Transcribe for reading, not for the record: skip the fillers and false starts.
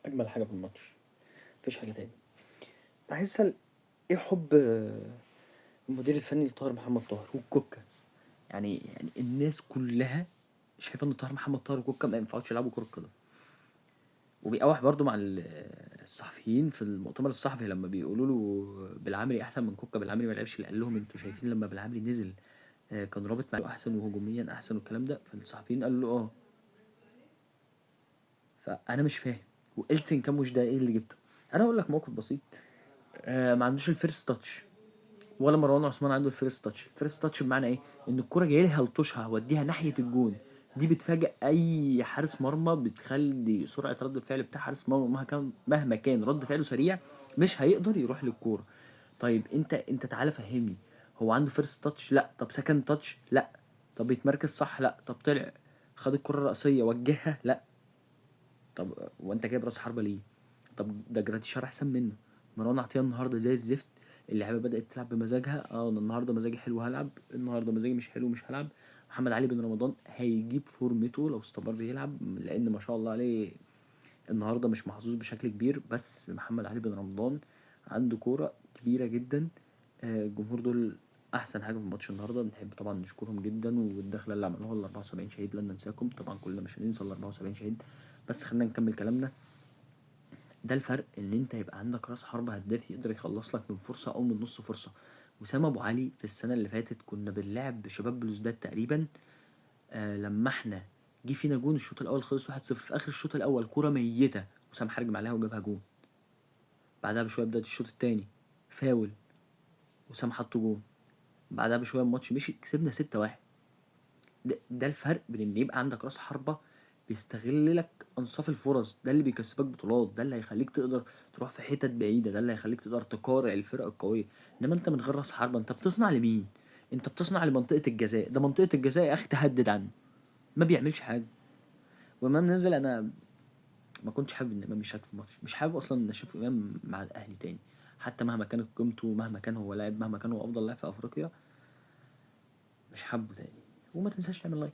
اجمل حاجه في الماتش، مفيش حاجه تاني. بحس ايه حب المدير الفني لطاهر محمد طاهر والكوكا. يعني الناس كلها شايفه ان طاهر محمد طاهر وكوكا ما ينفعوش يلعبوا كره قدم. وبيقاوح برضو مع الصحفيين في المؤتمر الصحفي لما بيقولوا له بالعمري احسن من كوكا. بالعمري ما لعبش، اللي قال لهم انتوا شايفين لما بالعمري نزل كان رابط معاه احسن وهجوميا احسن والكلام ده. فالصحفيين قالوا له فانا مش فاهم. وإلتسن كاموش ده ايه اللي جبته؟ انا اقول لك موقف بسيط. ما عندوش الفيرست تاتش، ولا مروان عثمان عنده الفيرست تاتش. الفيرست تاتش بمعنى ايه؟ ان الكرة جايه لي هلطشها هوديها ناحيه الجون. دي بتفاجئ اي حارس مرمى، بتخلي سرعه رد الفعل بتاع حارس مرمى مهما كان رد فعله سريع مش هيقدر يروح للكوره. طيب انت تعالى فهمني. هو عنده فيرست تاتش؟ لا. طب سكند تاتش؟ لا. طب بيتمركز صح؟ لا. طب طلع خد الكرة الرأسية وجهها؟ لا. طب وانت جايب راس حربة ليه؟ طب ده جراتيشار احسن منه. مروان عطية النهارده زي الزفت. اللعيبه بدأت تلعب بمزاجها. انا النهارده مزاجي حلو هلعب، النهارده مزاجي مش حلو مش هلعب. محمد علي بن رمضان هيجيب فورمته لو استمر يلعب، لان ما شاء الله عليه النهارده مش محظوظ بشكل كبير. بس محمد علي بن رمضان عنده كوره كبيره جدا. الجمهور دول احسن حاجه في الماتش النهارده. بنحب طبعا نشكرهم جدا، والدخله اللي عملوها ال 74 شهيد لن ننساكم. طبعا كلنا مش هننسى ال 74 شهيد. بس خلينا نكمل كلامنا. ده الفرق، ان انت يبقى عندك راس حربة هداف يقدر يخلص لك من فرصه او من نص فرصه. وسام ابو علي في السنه اللي فاتت كنا بنلعب شباب بلوزداد تقريبا. لما احنا جه فينا جون الشوط الاول خلص 1-0 في اخر الشوط الاول، كوره ميته وسام حرجم عليها وجابها جون. بعدها بشويه بدات الشوط الثاني فاول وسام حطه جون. بعدها بشويه الماتش مشي كسبنا 6-1. ده الفرق بين ان يبقى عندك راس حربة بيستغل لك انصاف الفرص. ده اللي بيكسبك بطولات، ده اللي هيخليك تقدر تروح في حتت بعيده، ده اللي هيخليك تقدر تقارع الفرق القويه. انما انت من غير راس حربة انت بتصنع لمين؟ انت بتصنع لمنطقه الجزاء. ده منطقه الجزاء يا اخي تهدد عنه، ما بيعملش حاجه. وامام نزل. انا ما كنتش حابب ان امام يشارك في الماتش، مش حابب اصلا ان اشوف امام مع الاهلي تاني. حتى مهما كانت قيمته، مهما كان هو لاعب، مهما كان هو افضل لاعب في افريقيا، مش حابه تاني. وما تنساش تعمل لايك.